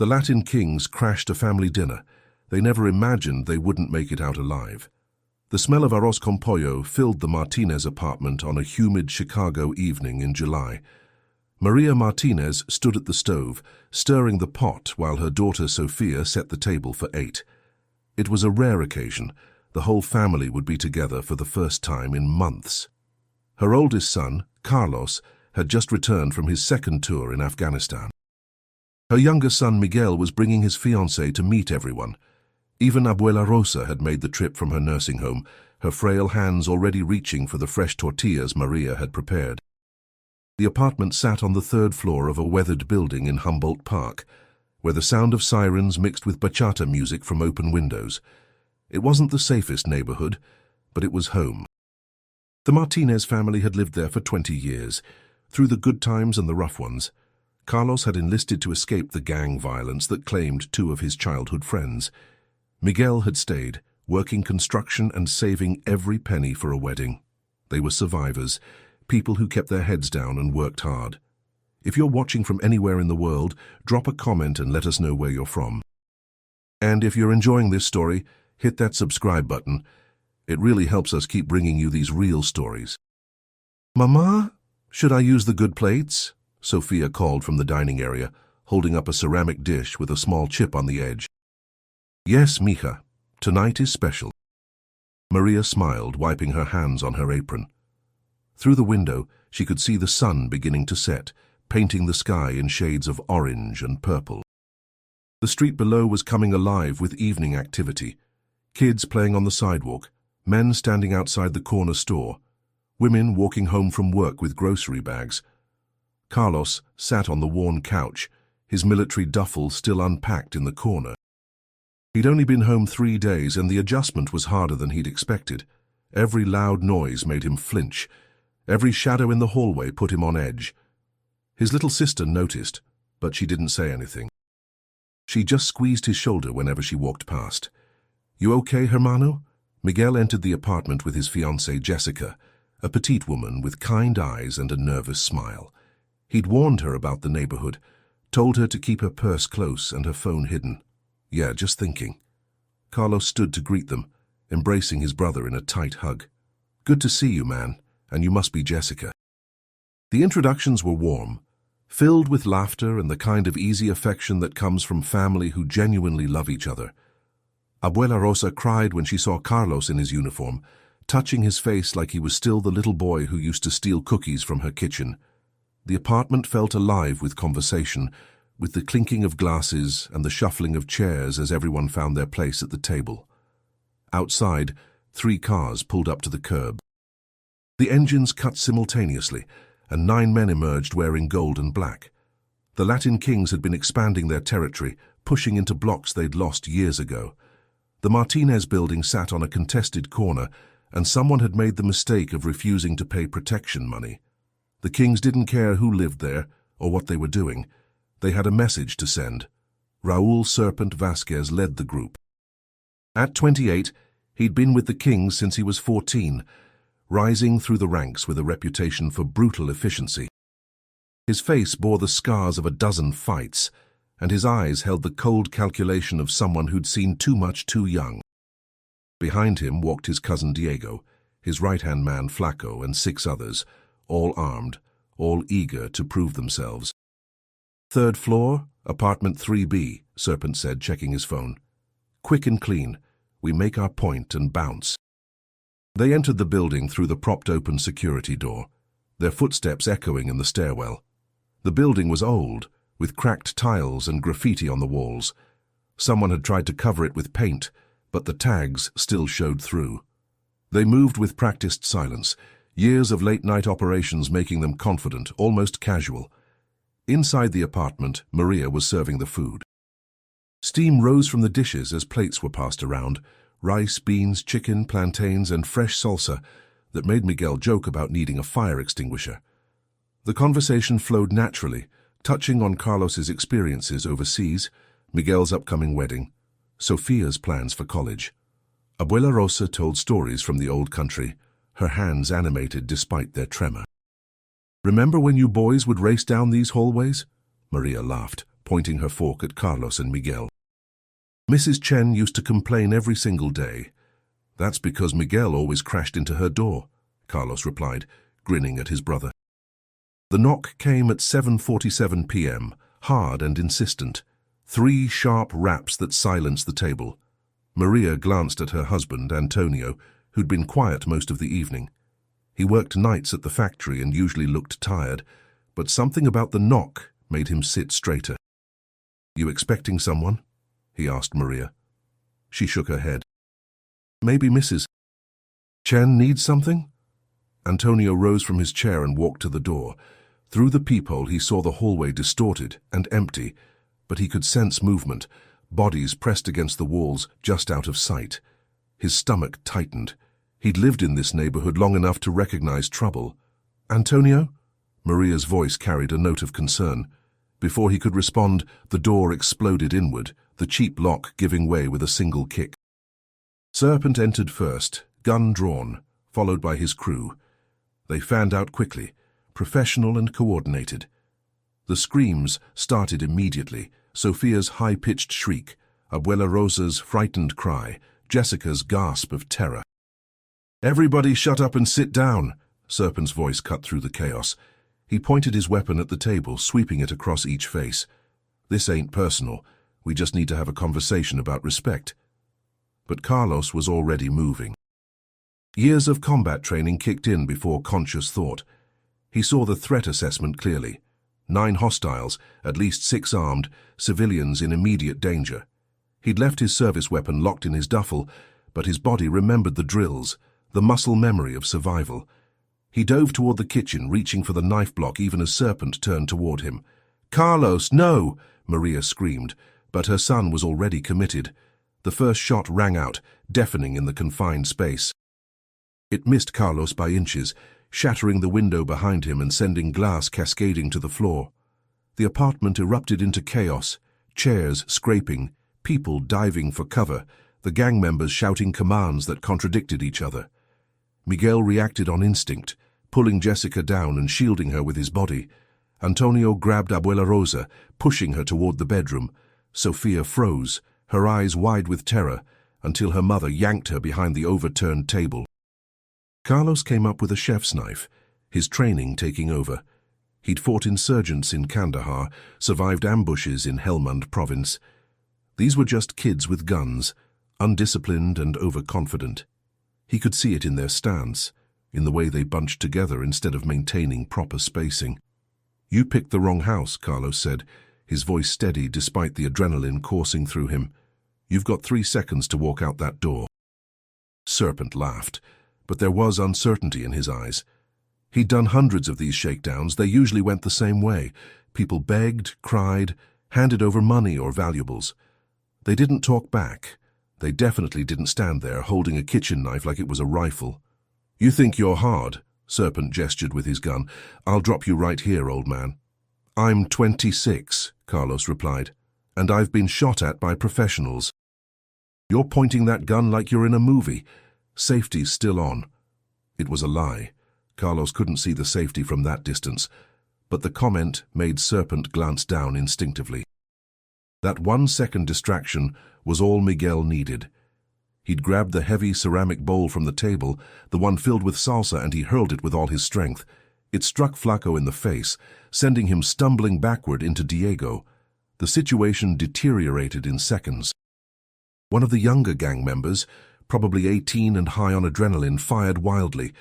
The Latin kings crashed a family dinner. They never imagined they wouldn't make it out alive. The smell of arroz con pollo filled the Martinez apartment on a humid Chicago evening in July. Maria Martinez stood at the stove, stirring the pot while her daughter Sofia set the table for 8. It was a rare occasion. The whole family would be together for the first time in months. Her oldest son, Carlos, had just returned from his second tour in Afghanistan. Her younger son, Miguel, was bringing his fiancée to meet everyone. Even Abuela Rosa had made the trip from her nursing home, her frail hands already reaching for the fresh tortillas Maria had prepared. The apartment sat on the 3rd floor of a weathered building in Humboldt Park, where the sound of sirens mixed with bachata music from open windows. It wasn't the safest neighborhood, but it was home. The Martinez family had lived there for 20 years, through the good times and the rough ones. Carlos had enlisted to escape the gang violence that claimed 2 of his childhood friends. Miguel had stayed, working construction and saving every penny for a wedding. They were survivors, people who kept their heads down and worked hard. If you're watching from anywhere in the world, drop a comment and let us know where you're from. And if you're enjoying this story, hit that subscribe button. It really helps us keep bringing you these real stories. "Mama, should I use the good plates?" Sofia called from the dining area, holding up a ceramic dish with a small chip on the edge. "Yes, mija. Tonight is special." Maria smiled, wiping her hands on her apron. Through the window, she could see the sun beginning to set, painting the sky in shades of orange and purple. The street below was coming alive with evening activity. Kids playing on the sidewalk, men standing outside the corner store, women walking home from work with grocery bags. Carlos sat on the worn couch, his military duffel still unpacked in the corner. He'd only been home 3 days, and the adjustment was harder than he'd expected. Every loud noise made him flinch. Every shadow in the hallway put him on edge. His little sister noticed, but she didn't say anything. She just squeezed his shoulder whenever she walked past. "You okay, hermano?" Miguel entered the apartment with his fiancée Jessica, a petite woman with kind eyes and a nervous smile. He'd warned her about the neighborhood, told her to keep her purse close and her phone hidden. "Yeah, just thinking." Carlos stood to greet them, embracing his brother in a tight hug. "Good to see you, man, and you must be Jessica." The introductions were warm, filled with laughter and the kind of easy affection that comes from family who genuinely love each other. Abuela Rosa cried when she saw Carlos in his uniform, touching his face like he was still the little boy who used to steal cookies from her kitchen. The apartment felt alive with conversation, with the clinking of glasses and the shuffling of chairs as everyone found their place at the table. Outside, 3 cars pulled up to the curb. The engines cut simultaneously, and 9 men emerged wearing gold and black. The Latin kings had been expanding their territory, pushing into blocks they'd lost years ago. The Martinez building sat on a contested corner, and someone had made the mistake of refusing to pay protection money. The kings didn't care who lived there or what they were doing. They had a message to send. Raúl Serpent Vasquez led the group. At 28, he'd been with the kings since he was 14, rising through the ranks with a reputation for brutal efficiency. His face bore the scars of a dozen fights, and his eyes held the cold calculation of someone who'd seen too much too young. Behind him walked his cousin Diego, his right-hand man Flaco, and 6 others, all armed, all eager to prove themselves. "3rd floor, apartment 3B, Serpent said, checking his phone. "Quick and clean. We make our point and bounce." They entered the building through the propped-open security door, their footsteps echoing in the stairwell. The building was old, with cracked tiles and graffiti on the walls. Someone had tried to cover it with paint, but the tags still showed through. They moved with practiced silence, years of late-night operations making them confident, almost casual. Inside the apartment, Maria was serving the food. Steam rose from the dishes as plates were passed around, rice, beans, chicken, plantains, and fresh salsa that made Miguel joke about needing a fire extinguisher. The conversation flowed naturally, touching on Carlos's experiences overseas, Miguel's upcoming wedding, Sofia's plans for college. Abuela Rosa told stories from the old country, her hands animated despite their tremor. "Remember when you boys would race down these hallways?" Maria laughed. pointing her fork at Carlos and Miguel. Mrs. Chen used to complain every single day. That's because Miguel always crashed into her door, Carlos replied, grinning at his brother. The knock came at 7:47 p.m., hard and insistent. 3 sharp raps that silenced the table. Maria glanced at her husband, Antonio, who'd been quiet most of the evening. He worked nights at the factory and usually looked tired, but something about the knock made him sit straighter. "You expecting someone?" he asked Maria. She shook her head. "Maybe Mrs. Chen needs something?" Antonio rose from his chair and walked to the door. Through the peephole he saw the hallway distorted and empty, but he could sense movement, bodies pressed against the walls just out of sight. His stomach tightened. He'd lived in this neighborhood long enough to recognize trouble. "Antonio?" Maria's voice carried a note of concern. Before he could respond, the door exploded inward, the cheap lock giving way with a single kick. Serpent entered first, gun drawn, followed by his crew. They fanned out quickly, professional and coordinated. The screams started immediately, Sophia's high-pitched shriek, Abuela Rosa's frightened cry, Jessica's gasp of terror. "Everybody shut up and sit down," Serpent's voice cut through the chaos. He pointed his weapon at the table, sweeping it across each face. "This ain't personal. We just need to have a conversation about respect." But Carlos was already moving. Years of combat training kicked in before conscious thought. He saw the threat assessment clearly. 9 hostiles, at least 6 armed, civilians in immediate danger. He'd left his service weapon locked in his duffel, but his body remembered the drills, the muscle memory of survival. He dove toward the kitchen, reaching for the knife block even as Serpent turned toward him. "Carlos, no!" Maria screamed, but her son was already committed. The first shot rang out, deafening in the confined space. It missed Carlos by inches, shattering the window behind him and sending glass cascading to the floor. The apartment erupted into chaos, chairs scraping, people diving for cover, the gang members shouting commands that contradicted each other. Miguel reacted on instinct, pulling Jessica down and shielding her with his body. Antonio grabbed Abuela Rosa, pushing her toward the bedroom. Sophia froze, her eyes wide with terror, until her mother yanked her behind the overturned table. Carlos came up with a chef's knife, his training taking over. He'd fought insurgents in Kandahar, survived ambushes in Helmand province. These were just kids with guns, undisciplined and overconfident. He could see it in their stance, in the way they bunched together instead of maintaining proper spacing. "You picked the wrong house," Carlos said, his voice steady despite the adrenaline coursing through him. "You've got 3 seconds to walk out that door." Serpent laughed, but there was uncertainty in his eyes. He'd done hundreds of these shakedowns. They usually went the same way. People begged, cried, handed over money or valuables. They didn't talk back. They definitely didn't stand there holding a kitchen knife like it was a rifle. "You think you're hard?" Serpent gestured with his gun. "I'll drop you right here, old man." "I'm 26, Carlos replied, "and I've been shot at by professionals." "You're pointing that gun like you're in a movie. Safety's still on." It was a lie. Carlos couldn't see the safety from that distance, but the comment made Serpent glance down instinctively. That 1-second distraction was all Miguel needed. He'd grabbed the heavy ceramic bowl from the table, the one filled with salsa, and he hurled it with all his strength. It struck Flaco in the face, sending him stumbling backward into Diego. The situation deteriorated in seconds. One of the younger gang members, probably 18 and high on adrenaline, fired wildly.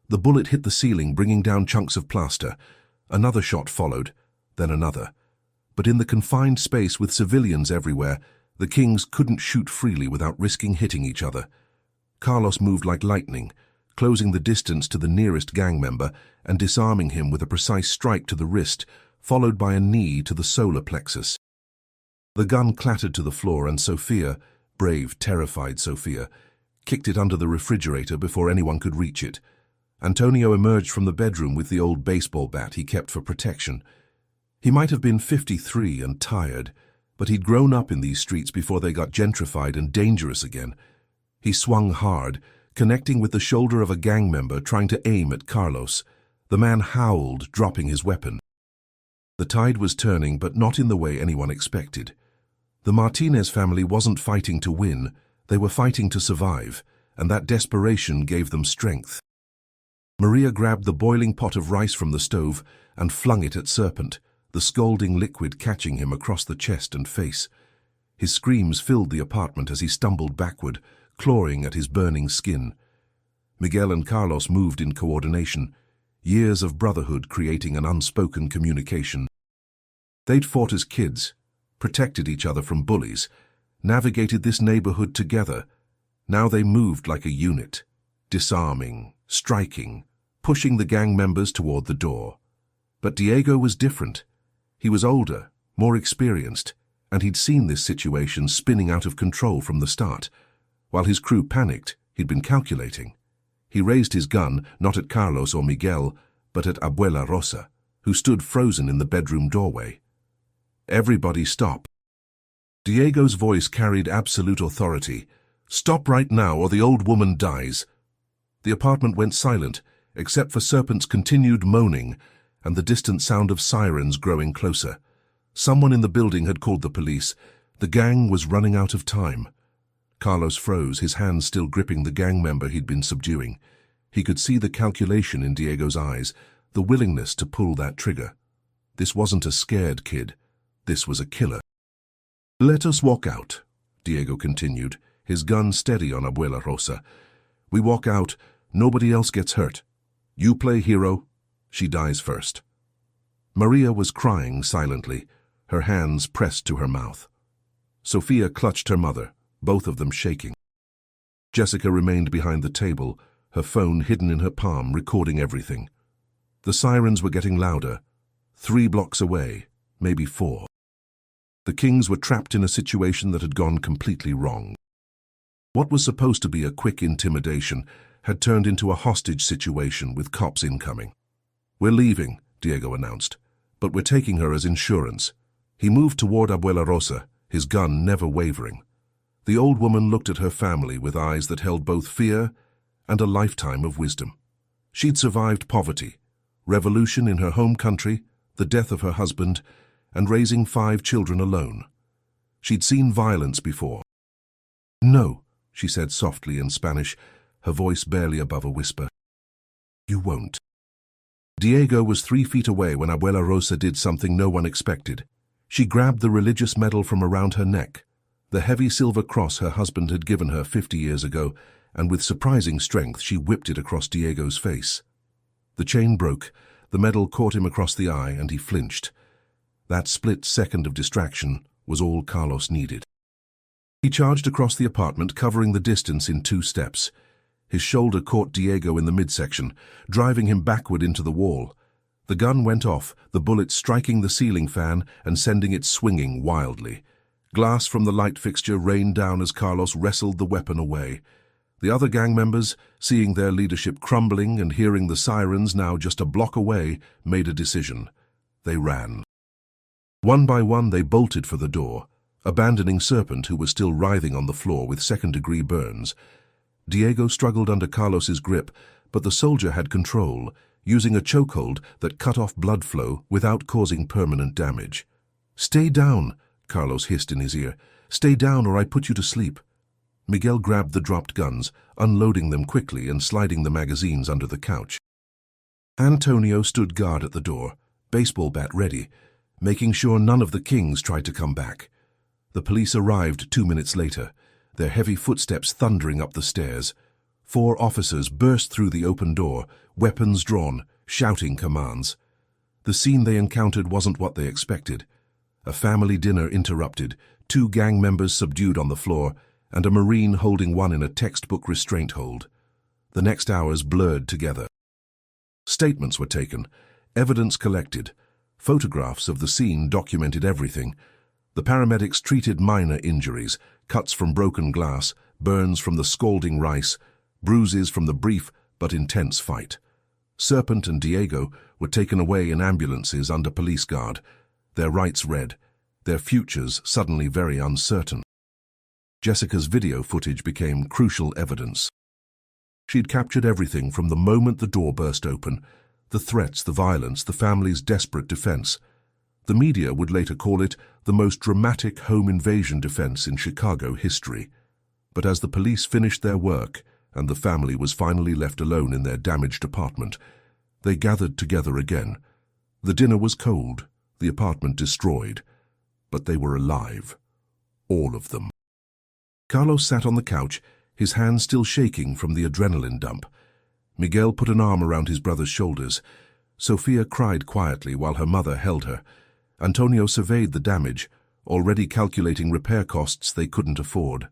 The bullet hit the ceiling, bringing down chunks of plaster. Another shot followed, then another. But in the confined space with civilians everywhere, the Kings couldn't shoot freely without risking hitting each other. Carlos moved like lightning, closing the distance to the nearest gang member and disarming him with a precise strike to the wrist, followed by a knee to the solar plexus. The gun clattered to the floor, and Sophia, brave, terrified Sophia, kicked it under the refrigerator before anyone could reach it. Antonio emerged from the bedroom with the old baseball bat he kept for protection. He might have been 53 and tired, but he'd grown up in these streets before they got gentrified and dangerous again. He swung hard, connecting with the shoulder of a gang member trying to aim at Carlos. The man howled, dropping his weapon. The tide was turning, but not in the way anyone expected. The Martinez family wasn't fighting to win, they were fighting to survive, and that desperation gave them strength. Maria grabbed the boiling pot of rice from the stove and flung it at Serpent, the scalding liquid catching him across the chest and face. His screams filled the apartment as he stumbled backward, clawing at his burning skin. Miguel and Carlos moved in coordination, years of brotherhood creating an unspoken communication. They'd fought as kids, protected each other from bullies, navigated this neighborhood together. Now they moved like a unit, disarming, striking, pushing the gang members toward the door. But Diego was different. He was older, more experienced, and he'd seen this situation spinning out of control from the start. While his crew panicked, he'd been calculating. He raised his gun, not at Carlos or Miguel, but at Abuela Rosa, who stood frozen in the bedroom doorway. "Everybody stop." Diego's voice carried absolute authority. "Stop right now or the old woman dies." The apartment went silent, except for Serpent's continued moaning and the distant sound of sirens growing closer. Someone in the building had called the police. The gang was running out of time. Carlos froze, his hands still gripping the gang member he'd been subduing. He could see the calculation in Diego's eyes, the willingness to pull that trigger. This wasn't a scared kid. This was a killer. "Let us walk out," Diego continued, his gun steady on Abuela Rosa. "We walk out, nobody else gets hurt. You play hero, she dies first." Maria was crying silently, her hands pressed to her mouth. Sophia clutched her mother, both of them shaking. Jessica remained behind the table, her phone hidden in her palm, recording everything. The sirens were getting louder, 3 blocks away, maybe 4. The Kings were trapped in a situation that had gone completely wrong. What was supposed to be a quick intimidation had turned into a hostage situation with cops incoming. "We're leaving," Diego announced, "but we're taking her as insurance." He moved toward Abuela Rosa, his gun never wavering. The old woman looked at her family with eyes that held both fear and a lifetime of wisdom. She'd survived poverty, revolution in her home country, the death of her husband, and raising 5 children alone. She'd seen violence before. "No," she said softly in Spanish, her voice barely above a whisper. "You won't." Diego was 3 feet away when Abuela Rosa did something no one expected. She grabbed the religious medal from around her neck, the heavy silver cross her husband had given her 50 years ago, and with surprising strength she whipped it across Diego's face. The chain broke, the medal caught him across the eye, and he flinched. That split second of distraction was all Carlos needed. He charged across the apartment, covering the distance in 2 steps. His shoulder caught Diego in the midsection, driving him backward into the wall. The gun went off, the bullet striking the ceiling fan and sending it swinging wildly. Glass from the light fixture rained down as Carlos wrestled the weapon away. The other gang members, seeing their leadership crumbling and hearing the sirens now just a block away, made a decision. They ran. One by one they bolted for the door, abandoning Serpent, who was still writhing on the floor with second-degree burns. Diego struggled under Carlos's grip, but the soldier had control, using a chokehold that cut off blood flow without causing permanent damage. "Stay down," Carlos hissed in his ear. "Stay down or I put you to sleep." Miguel grabbed the dropped guns, unloading them quickly and sliding the magazines under the couch. Antonio stood guard at the door, baseball bat ready, making sure none of the Kings tried to come back. The police arrived 2 minutes later, their heavy footsteps thundering up the stairs. 4 officers burst through the open door, weapons drawn, shouting commands. The scene they encountered wasn't what they expected. A family dinner interrupted, 2 gang members subdued on the floor, and a Marine holding one in a textbook restraint hold. The next hours blurred together. Statements were taken, evidence collected. Photographs of the scene documented everything. The paramedics treated minor injuries, cuts from broken glass, burns from the scalding rice, bruises from the brief but intense fight. Serpent and Diego were taken away in ambulances under police guard, their rights read, their futures suddenly very uncertain. Jessica's video footage became crucial evidence. She'd captured everything from the moment the door burst open, the threats, the violence, the family's desperate defense. The media would later call it the most dramatic home invasion defense in Chicago history. But as the police finished their work and the family was finally left alone in their damaged apartment, they gathered together again. The dinner was cold, the apartment destroyed, but they were alive. All of them. Carlos sat on the couch, his hands still shaking from the adrenaline dump. Miguel put an arm around his brother's shoulders. Sofia cried quietly while her mother held her. Antonio surveyed the damage, already calculating repair costs they couldn't afford.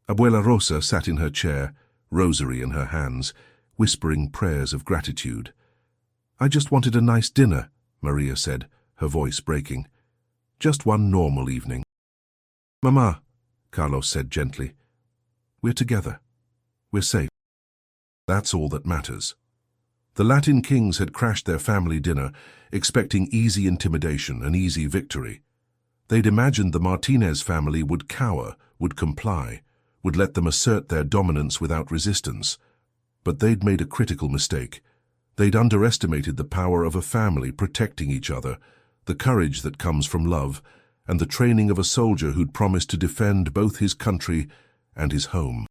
Abuela Rosa sat in her chair, rosary in her hands, whispering prayers of gratitude. "I just wanted a nice dinner," Maria said, her voice breaking. "Just one normal evening." "Mama," Carlos said gently, "we're together. We're safe. That's all that matters." The Latin kings had crashed their family dinner, expecting easy intimidation and easy victory. They'd imagined the Martinez family would cower, would comply, would let them assert their dominance without resistance. But they'd made a critical mistake. They'd underestimated the power of a family protecting each other, the courage that comes from love, and the training of a soldier who'd promised to defend both his country and his home.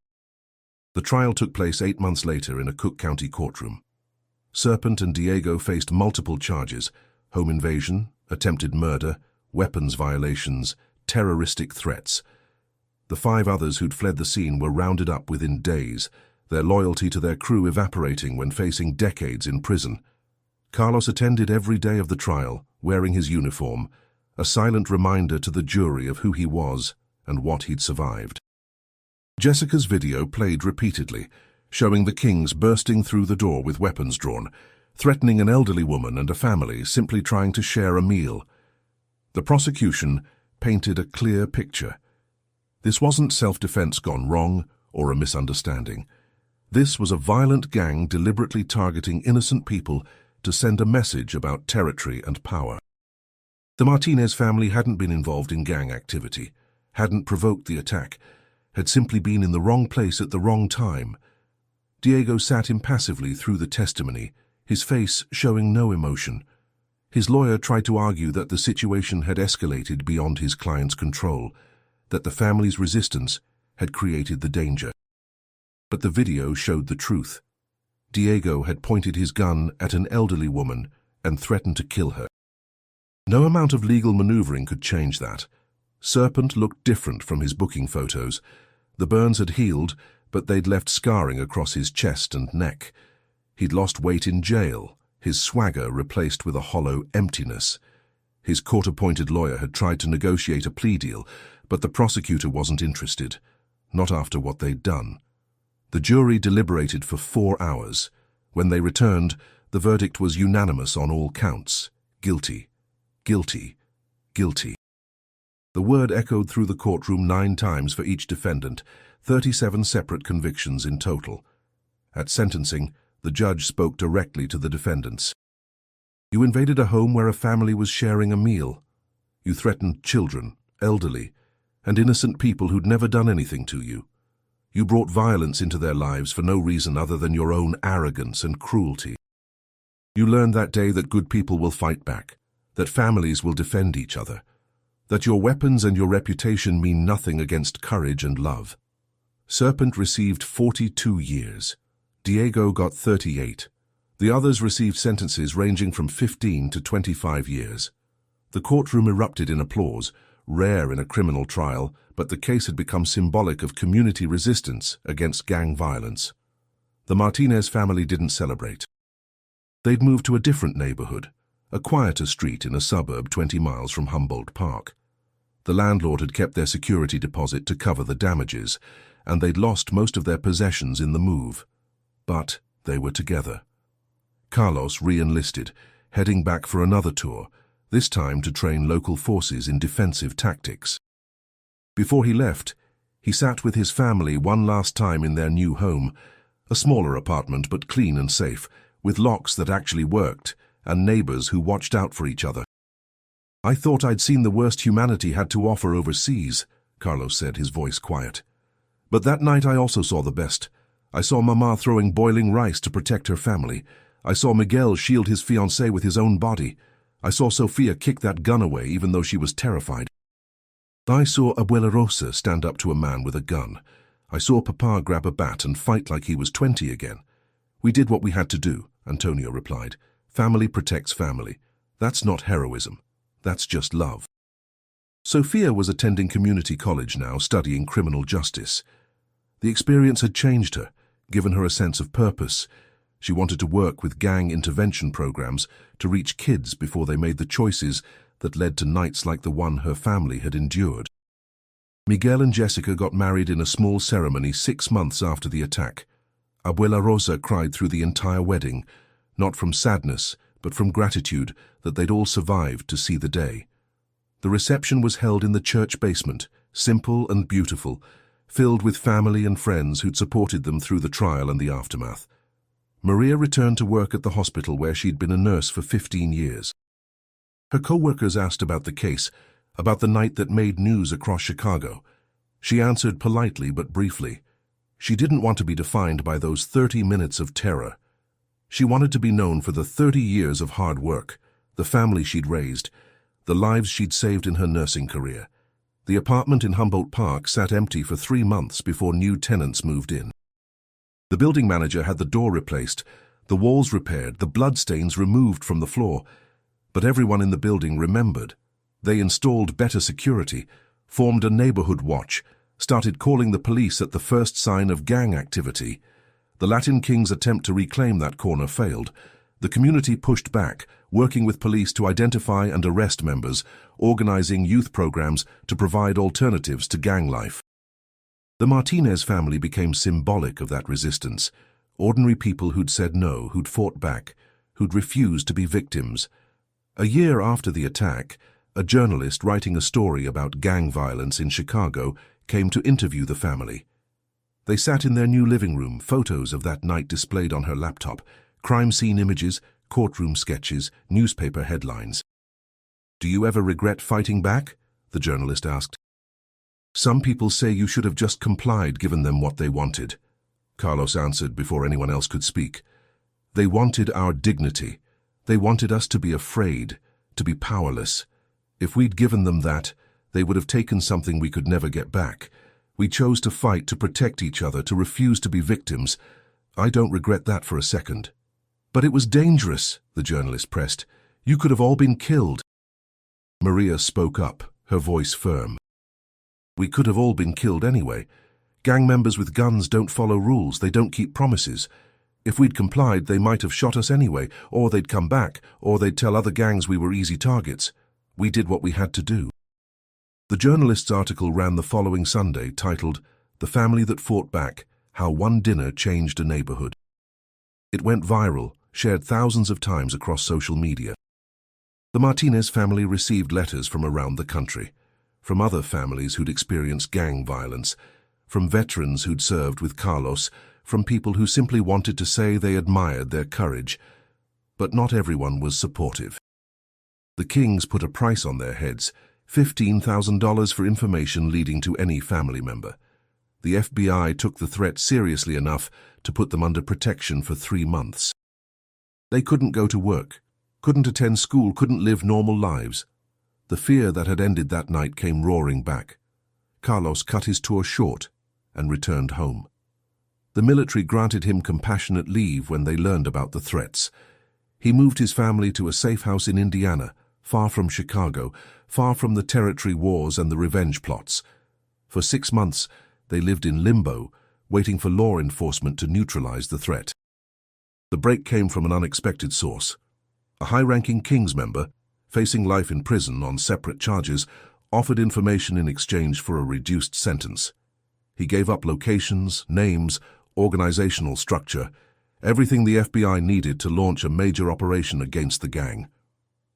The trial took place 8 months later in a Cook County courtroom. Serpent and Diego faced multiple charges: home invasion, attempted murder, weapons violations, terroristic threats. The 5 others who'd fled the scene were rounded up within days, their loyalty to their crew evaporating when facing decades in prison. Carlos attended every day of the trial, wearing his uniform, a silent reminder to the jury of who he was and what he'd survived. Jessica's video played repeatedly, showing the Kings bursting through the door with weapons drawn, threatening an elderly woman and a family simply trying to share a meal. The prosecution painted a clear picture. This wasn't self-defense gone wrong or a misunderstanding. This was a violent gang deliberately targeting innocent people to send a message about territory and power. The Martinez family hadn't been involved in gang activity, hadn't provoked the attack, had simply been in the wrong place at the wrong time. Diego sat impassively through the testimony, his face showing no emotion. His lawyer tried to argue that the situation had escalated beyond his client's control, that the family's resistance had created the danger. But the video showed the truth. Diego had pointed his gun at an elderly woman and threatened to kill her. No amount of legal maneuvering could change that. Serpent looked different from his booking photos. The burns had healed, but they'd left scarring across his chest and neck. He'd lost weight in jail, his swagger replaced with a hollow emptiness. His court-appointed lawyer had tried to negotiate a plea deal, but the prosecutor wasn't interested, not after what they'd done. The jury deliberated for 4 hours. When they returned, the verdict was unanimous on all counts: guilty, guilty, guilty. The word echoed through the courtroom 9 times for each defendant, 37 separate convictions in total. At sentencing, the judge spoke directly to the defendants. "You invaded a home where a family was sharing a meal. You threatened children, elderly, and innocent people who'd never done anything to you. You brought violence into their lives for no reason other than your own arrogance and cruelty. You learned that day that good people will fight back, that families will defend each other, that your weapons and your reputation mean nothing against courage and love." Serpent received 42 years. Diego got 38. The others received sentences ranging from 15 to 25 years. The courtroom erupted in applause, rare in a criminal trial, but the case had become symbolic of community resistance against gang violence. The Martinez family didn't celebrate. They'd moved to a different neighborhood, a quieter street in a suburb 20 miles from Humboldt Park. The landlord had kept their security deposit to cover the damages, and they'd lost most of their possessions in the move. But they were together. Carlos re-enlisted, heading back for another tour, this time to train local forces in defensive tactics. Before he left, he sat with his family one last time in their new home, a smaller apartment but clean and safe, with locks that actually worked, and neighbors who watched out for each other. "I thought I'd seen the worst humanity had to offer overseas," Carlos said, his voice quiet. "But that night I also saw the best. I saw Mama throwing boiling rice to protect her family. I saw Miguel shield his fiancée with his own body. I saw Sofia kick that gun away even though she was terrified. I saw Abuela Rosa stand up to a man with a gun. I saw Papa grab a bat and fight like he was 20 again. We did what we had to do, Antonio replied. Family protects family. That's not heroism. That's just love. Sofia was attending community college now, studying criminal justice. The experience had changed her, given her a sense of purpose. She wanted to work with gang intervention programs to reach kids before they made the choices that led to nights like the one her family had endured. Miguel and Jessica got married in a small ceremony 6 months after the attack. Abuela Rosa cried through the entire wedding, not from sadness, but from gratitude that they'd all survived to see the day. The reception was held in the church basement, simple and beautiful, filled with family and friends who'd supported them through the trial and the aftermath. Maria returned to work at the hospital where she'd been a nurse for 15 years. Her co-workers asked about the case, about the night that made news across Chicago. She answered politely but briefly. She didn't want to be defined by those 30 minutes of terror. She wanted to be known for the 30 years of hard work, the family she'd raised, the lives she'd saved in her nursing career. The apartment in Humboldt Park sat empty for 3 months before new tenants moved in. The building manager had the door replaced, the walls repaired, the bloodstains removed from the floor. But everyone in the building remembered. They installed better security, formed a neighborhood watch, started calling the police at the first sign of gang activity. The Latin King's attempt to reclaim that corner failed. The community pushed back, working with police to identify and arrest members, organizing youth programs to provide alternatives to gang life. The Martinez family became symbolic of that resistance. Ordinary people who'd said no, who'd fought back, who'd refused to be victims. A year after the attack, a journalist writing a story about gang violence in Chicago came to interview the family. They sat in their new living room, photos of that night displayed on her laptop, crime scene images, courtroom sketches, newspaper headlines. "Do you ever regret fighting back?" the journalist asked. "Some people say you should have just complied, given them what they wanted," Carlos answered before anyone else could speak. "They wanted our dignity. They wanted us to be afraid, to be powerless. If we'd given them that, they would have taken something we could never get back. We chose to fight, to protect each other, to refuse to be victims. I don't regret that for a second." "But it was dangerous," the journalist pressed. "You could have all been killed." Maria spoke up, her voice firm. "We could have all been killed anyway. Gang members with guns don't follow rules, they don't keep promises. If we'd complied, they might have shot us anyway, or they'd come back, or they'd tell other gangs we were easy targets. We did what we had to do." The journalist's article ran the following Sunday, titled, "The Family That Fought Back, How One Dinner Changed a Neighborhood." It went viral, shared thousands of times across social media. The Martinez family received letters from around the country, from other families who'd experienced gang violence, from veterans who'd served with Carlos, from people who simply wanted to say they admired their courage. But not everyone was supportive. The Kings put a price on their heads, $15,000 for information leading to any family member. The FBI took the threat seriously enough to put them under protection for 3 months. They couldn't go to work, couldn't attend school, couldn't live normal lives. The fear that had ended that night came roaring back. Carlos cut his tour short and returned home. The military granted him compassionate leave when they learned about the threats. He moved his family to a safe house in Indiana, far from Chicago, far from the territory wars and the revenge plots. For 6 months, they lived in limbo, waiting for law enforcement to neutralize the threat. The break came from an unexpected source. A high-ranking Kings member, facing life in prison on separate charges, offered information in exchange for a reduced sentence. He gave up locations, names, organizational structure, everything the FBI needed to launch a major operation against the gang.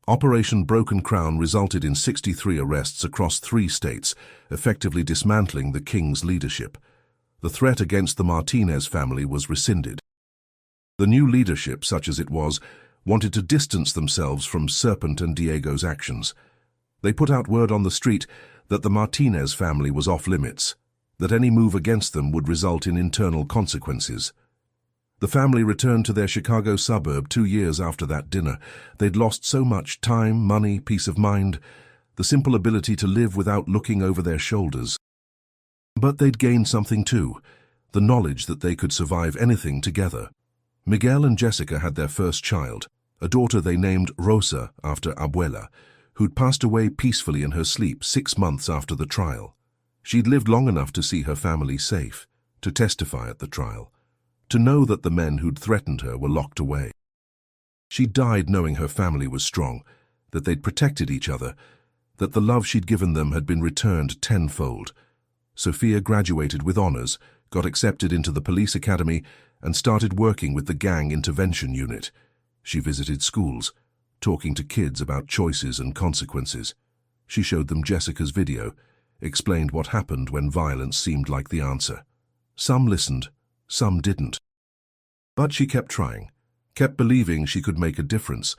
Operation Broken Crown resulted in 63 arrests across 3 states, effectively dismantling the Kings' leadership. The threat against the Martinez family was rescinded. The new leadership, such as it was, wanted to distance themselves from Serpent and Diego's actions. They put out word on the street that the Martinez family was off limits, that any move against them would result in internal consequences. The family returned to their Chicago suburb 2 years after that dinner. They'd lost so much time, money, peace of mind, the simple ability to live without looking over their shoulders. But they'd gained something too, the knowledge that they could survive anything together. Miguel and Jessica had their first child, a daughter they named Rosa after Abuela, who'd passed away peacefully in her sleep 6 months after the trial. She'd lived long enough to see her family safe, to testify at the trial, to know that the men who'd threatened her were locked away. She died knowing her family was strong, that they'd protected each other, that the love she'd given them had been returned tenfold. Sophia graduated with honors, got accepted into the police academy, and started working with the gang intervention unit. She visited schools, talking to kids about choices and consequences. She showed them Jessica's video, explained what happened when violence seemed like the answer. Some listened, some didn't. But she kept trying, kept believing she could make a difference.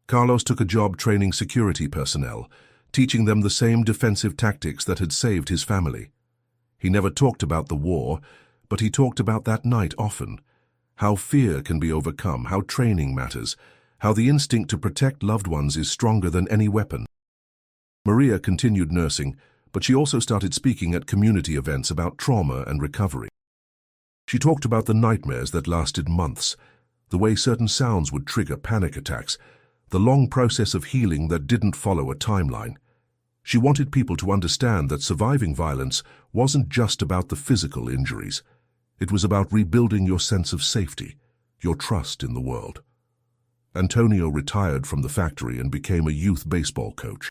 Carlos took a job training security personnel, teaching them the same defensive tactics that had saved his family. He never talked about the war, but he talked about that night often. How fear can be overcome, how training matters, how the instinct to protect loved ones is stronger than any weapon. Maria continued nursing, but she also started speaking at community events about trauma and recovery. She talked about the nightmares that lasted months, the way certain sounds would trigger panic attacks, the long process of healing that didn't follow a timeline. She wanted people to understand that surviving violence wasn't just about the physical injuries. It was about rebuilding your sense of safety, your trust in the world. Antonio retired from the factory and became a youth baseball coach.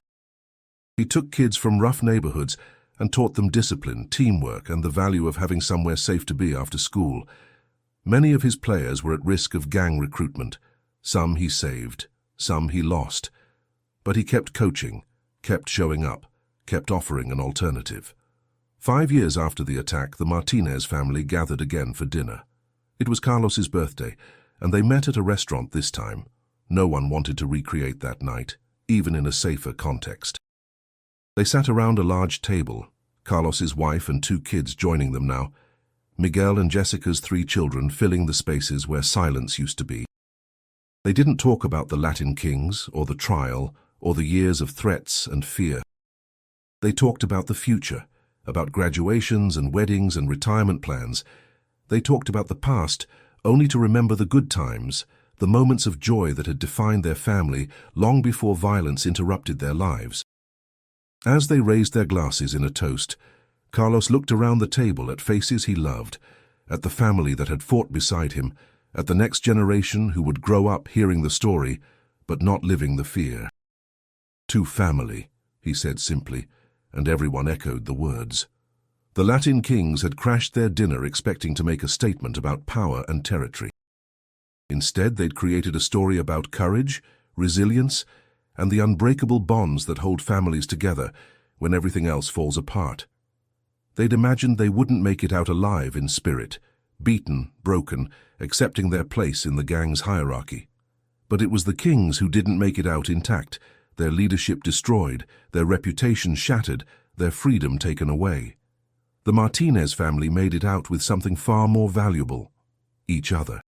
He took kids from rough neighborhoods and taught them discipline, teamwork, and the value of having somewhere safe to be after school. Many of his players were at risk of gang recruitment. Some he saved, some he lost. But he kept coaching, kept showing up, kept offering an alternative. 5 years after the attack, the Martinez family gathered again for dinner. It was Carlos's birthday, and they met at a restaurant this time. No one wanted to recreate that night, even in a safer context. They sat around a large table, Carlos's wife and 2 kids joining them now, Miguel and Jessica's 3 children filling the spaces where silence used to be. They didn't talk about the Latin kings, or the trial, or the years of threats and fear. They talked about the future, about graduations and weddings and retirement plans. They talked about the past, only to remember the good times, the moments of joy that had defined their family long before violence interrupted their lives. As they raised their glasses in a toast, Carlos looked around the table at faces he loved, at the family that had fought beside him, at the next generation who would grow up hearing the story, but not living the fear. "To family," he said simply, and everyone echoed the words. The Latin kings had crashed their dinner expecting to make a statement about power and territory. Instead, they'd created a story about courage, resilience, and the unbreakable bonds that hold families together when everything else falls apart. They'd imagined they wouldn't make it out alive in spirit, beaten, broken, accepting their place in the gang's hierarchy. But it was the kings who didn't make it out intact, their leadership destroyed, their reputation shattered, their freedom taken away. The Martinez family made it out with something far more valuable: each other.